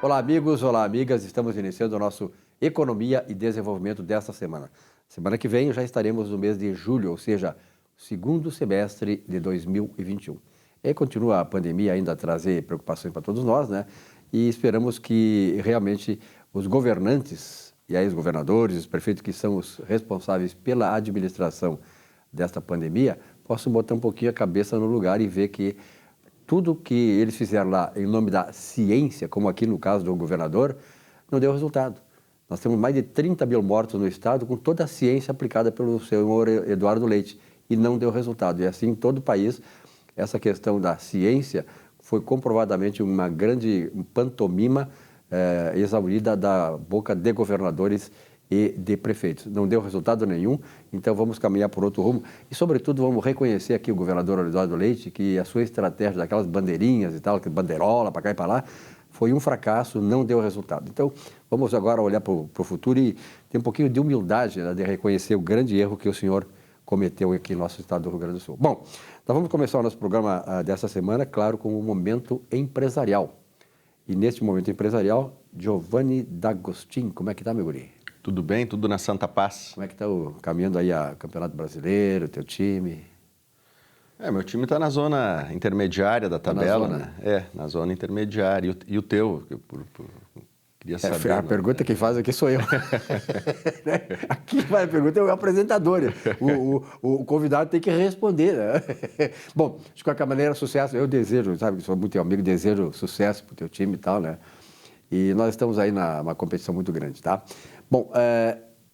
Olá, amigos, olá, amigas. Estamos iniciando o nosso Economia e Desenvolvimento desta semana. Semana que vem já estaremos no mês de julho, ou seja, segundo semestre de 2021. E aí continua a pandemia ainda a trazer preocupações para todos nós, né? E esperamos que realmente os governantes, e aí os governadores, os prefeitos que são os responsáveis pela administração desta pandemia, possam botar um pouquinho a cabeça no lugar e ver que tudo que eles fizeram lá em nome da ciência, como aqui no caso do governador, não deu resultado. Nós temos mais de 30 mil mortos no estado com toda a ciência aplicada pelo senhor Eduardo Leite e não deu resultado. E assim em todo o país, essa questão da ciência foi comprovadamente uma grande pantomima exaurida da boca de governadores e de prefeitos. Não deu resultado nenhum, então vamos caminhar por outro rumo e, sobretudo, vamos reconhecer aqui o governador Eduardo Leite que a sua estratégia daquelas bandeirinhas e tal, que bandeirola para cá e para lá, foi um fracasso, não deu resultado. Então, vamos agora olhar para o futuro e ter um pouquinho de humildade, né, de reconhecer o grande erro que o senhor cometeu aqui no nosso estado do Rio Grande do Sul. Bom, nós vamos começar o nosso programa dessa semana, claro, com o momento empresarial. E neste momento empresarial, Giovanni D'Agostin, como é que está, meu guri? Tudo bem, tudo na Santa Paz. Como é que está caminhando aí a Campeonato Brasileiro, teu time? Meu time está na zona intermediária da tabela, na né? Na zona intermediária. E o teu? Queria saber. A pergunta que faz aqui sou eu. Aqui faz a pergunta é o apresentador. O convidado tem que responder, né? Bom, de qualquer maneira, sucesso. Eu desejo, sabe, sou muito teu amigo, desejo sucesso para o teu time e tal, né? E nós estamos aí numa competição muito grande, tá? Bom,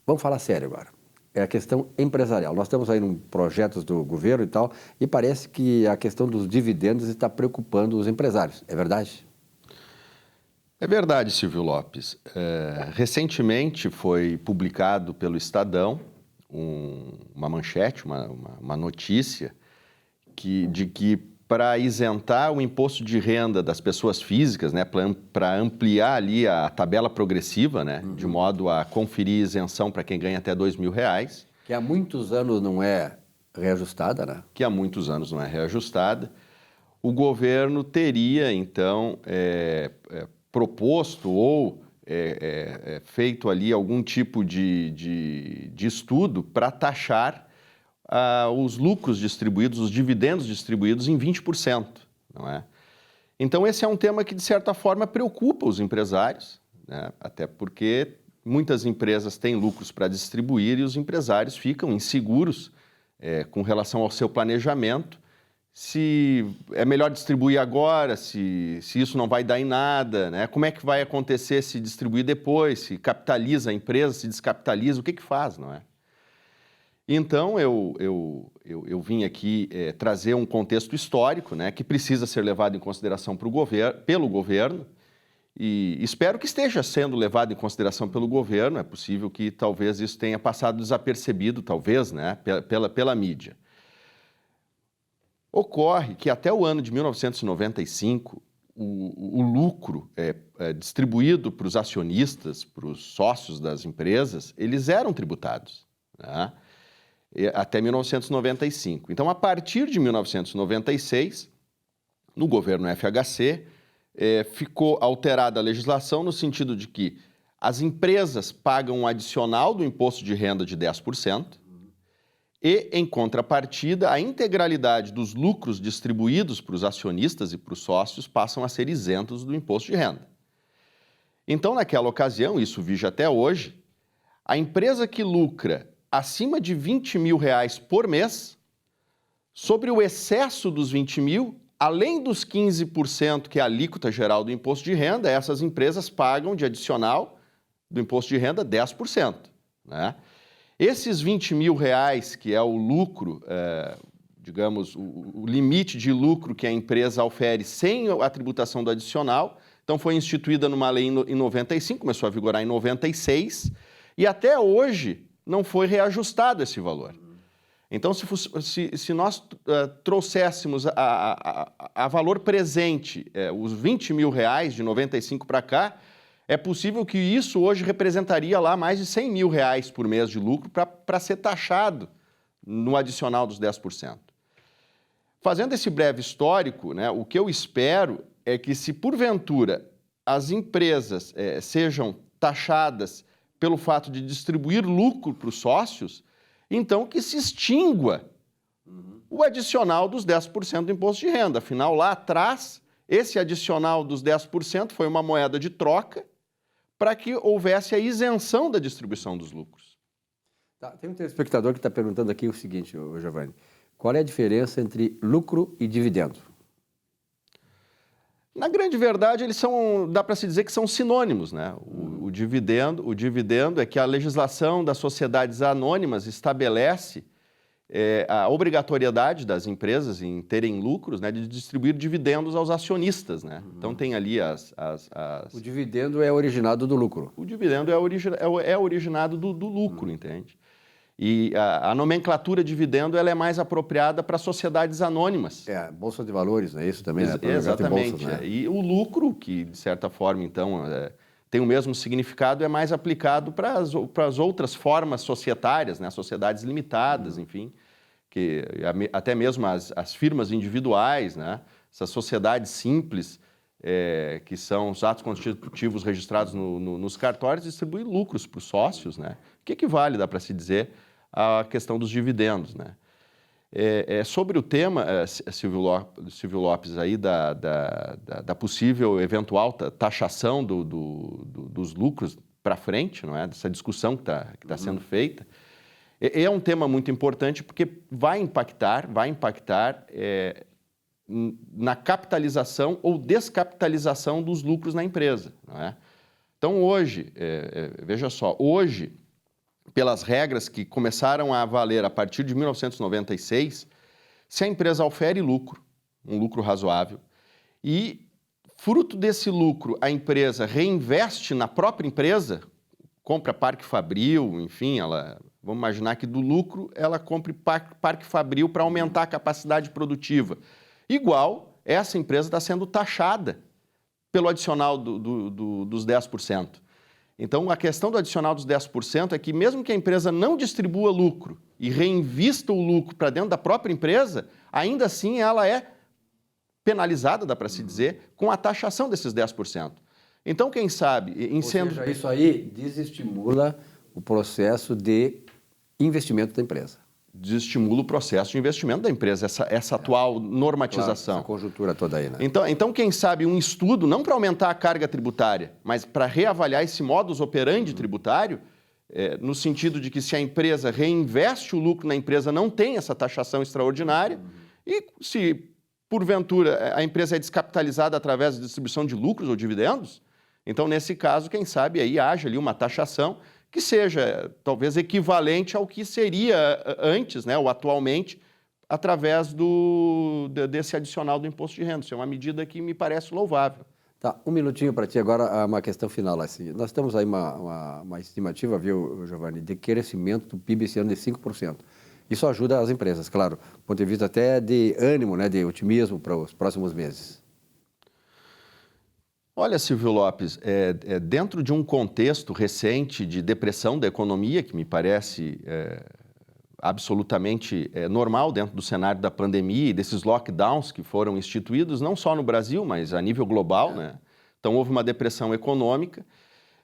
vamos falar sério agora. É a questão empresarial. Nós estamos aí em projetos do governo e tal, e parece que a questão dos dividendos está preocupando os empresários. É verdade? É verdade, Silvio Lopes. Recentemente foi publicado pelo Estadão uma manchete, uma notícia de que para isentar o imposto de renda das pessoas físicas, né, para ampliar ali a tabela progressiva, né, de modo a conferir isenção para quem ganha até R$2.000. Que há muitos anos não é reajustada, né? Que há muitos anos não é reajustada. O governo teria, então, proposto ou feito ali algum tipo de estudo para taxar os lucros distribuídos, os dividendos distribuídos em 20%, não é? Então, esse é um tema que, de certa forma, preocupa os empresários, né? Até porque muitas empresas têm lucros para distribuir e os empresários ficam inseguros com relação ao seu planejamento, se é melhor distribuir agora, se isso não vai dar em nada, né? Como é que vai acontecer se distribuir depois, se capitaliza a empresa, se descapitaliza, o que faz, não é? Então, eu vim aqui trazer um contexto histórico, né, que precisa ser levado em consideração pelo governo e espero que esteja sendo levado em consideração pelo governo. É possível que talvez isso tenha passado desapercebido, talvez, né, pela mídia. Ocorre que até o ano de 1995, o lucro distribuído para os acionistas, para os sócios das empresas, eles eram tributados, né? Até 1995. Então, a partir de 1996, no governo FHC, ficou alterada a legislação no sentido de que as empresas pagam um adicional do imposto de renda de 10% e, em contrapartida, a integralidade dos lucros distribuídos para os acionistas e para os sócios passam a ser isentos do imposto de renda. Então, naquela ocasião, isso vige até hoje, a empresa que lucra acima de R$20.000 por mês, sobre o excesso dos 20 mil, além dos 15% que é a alíquota geral do imposto de renda, essas empresas pagam de adicional do imposto de renda 10%. Né? Esses R$20.000, que é o lucro, digamos, o limite de lucro que a empresa ofere sem a tributação do adicional, então foi instituída numa lei em 95, começou a vigorar em 96, e até hoje não foi reajustado esse valor. Então, se nós trouxéssemos a valor presente os R$20.000 de 95 para cá, é possível que isso hoje representaria lá mais de R$100.000 por mês de lucro para ser taxado no adicional dos 10%. Fazendo esse breve histórico, né, o que eu espero é que, se porventura as empresas sejam taxadas pelo fato de distribuir lucro para os sócios, então que se extingua o adicional dos 10% do imposto de renda. Afinal, lá atrás, esse adicional dos 10% foi uma moeda de troca para que houvesse a isenção da distribuição dos lucros. Tá, tem um telespectador que está perguntando aqui o seguinte, Giovanni, qual é a diferença entre lucro e dividendo? Na grande verdade, dá para se dizer que são sinônimos, né? O dividendo é que a legislação das sociedades anônimas estabelece a obrigatoriedade das empresas em terem lucros, né, de distribuir dividendos aos acionistas, né? Então tem ali O dividendo é originado do lucro. O dividendo é originado do lucro, entende? E a nomenclatura dividendo ela é mais apropriada para sociedades anônimas. Bolsa de valores, é isso também? Exatamente. Bolsas, né? E o lucro, que de certa forma, então, tem o mesmo significado, é mais aplicado para as outras formas societárias, né? As sociedades limitadas, enfim, que até mesmo as firmas individuais, né? Essas sociedades simples, que são os atos constitutivos registrados nos cartórios, distribuem lucros para os sócios, né? Que equivale, dá para se dizer, à questão dos dividendos, né? Sobre o tema, Silvio Lopes, aí da possível eventual taxação dos lucros para frente, não é? Dessa discussão que tá sendo feita, é um tema muito importante porque vai impactar na capitalização ou descapitalização dos lucros na empresa, não é? Então hoje, veja só, hoje, pelas regras que começaram a valer a partir de 1996, se a empresa ofere lucro, um lucro razoável, e fruto desse lucro a empresa reinveste na própria empresa, compra parque fabril, enfim, vamos imaginar que do lucro ela compre parque fabril para aumentar a capacidade produtiva. Igual, essa empresa está sendo taxada pelo adicional dos 10%. Então, a questão do adicional dos 10% é que mesmo que a empresa não distribua lucro e reinvista o lucro para dentro da própria empresa, ainda assim ela é penalizada, dá para se dizer, com a taxação desses 10%. Então, quem sabe... seja, isso aí desestimula o processo de investimento da empresa. Desestimula o processo de investimento da empresa, essa atual normatização. Claro, essa conjuntura toda aí, né? Então, quem sabe um estudo, não para aumentar a carga tributária, mas para reavaliar esse modus operandi tributário, no sentido de que se a empresa reinveste o lucro na empresa, não tem essa taxação extraordinária, e se, porventura, a empresa é descapitalizada através da distribuição de lucros ou dividendos, então, nesse caso, quem sabe aí haja ali uma taxação que seja talvez equivalente ao que seria antes, né, ou atualmente, através desse adicional do imposto de renda. Isso é uma medida que me parece louvável. Tá, um minutinho para ti agora, uma questão final. Assim. Nós temos aí uma estimativa, viu, Giovanni, de crescimento do PIB esse ano de 5%. Isso ajuda as empresas, claro, do ponto de vista até de ânimo, né, de otimismo para os próximos meses. Olha, Silvio Lopes, dentro de um contexto recente de depressão da economia, que me parece absolutamente normal dentro do cenário da pandemia e desses lockdowns que foram instituídos, não só no Brasil, mas a nível global, né? Então, houve uma depressão econômica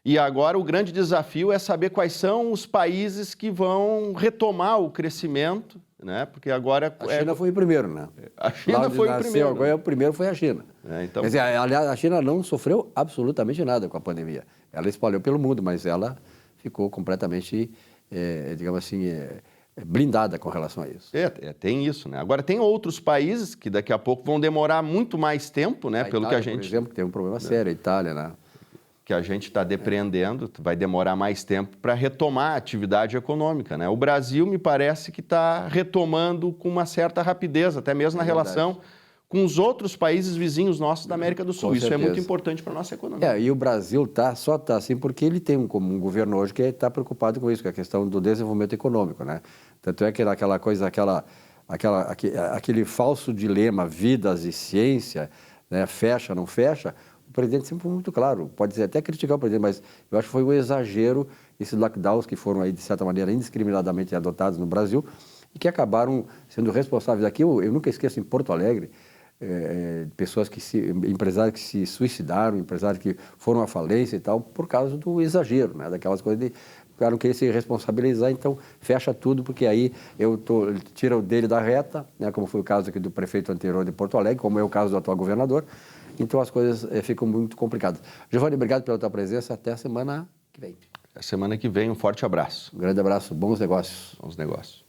e agora o grande desafio é saber quais são os países que vão retomar o crescimento, né? Porque agora... A China foi o primeiro, né? A China foi o primeiro. Agora o primeiro foi a China. Então... Quer dizer, aliás, a China não sofreu absolutamente nada com a pandemia. Ela espalhou pelo mundo, mas ela ficou completamente, digamos assim, blindada com relação a isso. Tem isso, né? Agora, tem outros países que daqui a pouco vão demorar muito mais tempo, né? Pelo Itália, que a gente... por exemplo, que tem um problema sério, a Itália, né? Que a gente está depreendendo, vai demorar mais tempo para retomar a atividade econômica, né? O Brasil, me parece que está retomando com uma certa rapidez, até mesmo na relação com os outros países vizinhos nossos da América do Sul. Isso é muito importante para a nossa economia. E o Brasil só está assim porque ele tem um governo hoje que está preocupado com isso, com a questão do desenvolvimento econômico, né? Tanto é que aquela coisa, aquele falso dilema, vidas e ciência, né? Fecha, não fecha, o presidente sempre foi muito claro. Pode até criticar o presidente, mas eu acho que foi um exagero esses lockdowns que foram aí, de certa maneira, indiscriminadamente adotados no Brasil e que acabaram sendo responsáveis aqui. Eu nunca esqueço, em Porto Alegre, pessoas empresários que se suicidaram, empresários que foram à falência e tal, por causa do exagero, né? Daquelas coisas de o cara não querer se responsabilizar, então fecha tudo, porque aí tira o dele da reta, né? Como foi o caso aqui do prefeito anterior de Porto Alegre, como é o caso do atual governador. Então as coisas ficam muito complicadas. Giovanni, obrigado pela tua presença. Até a semana que vem. A semana que vem, um forte abraço. Um grande abraço, bons negócios. Bons negócios.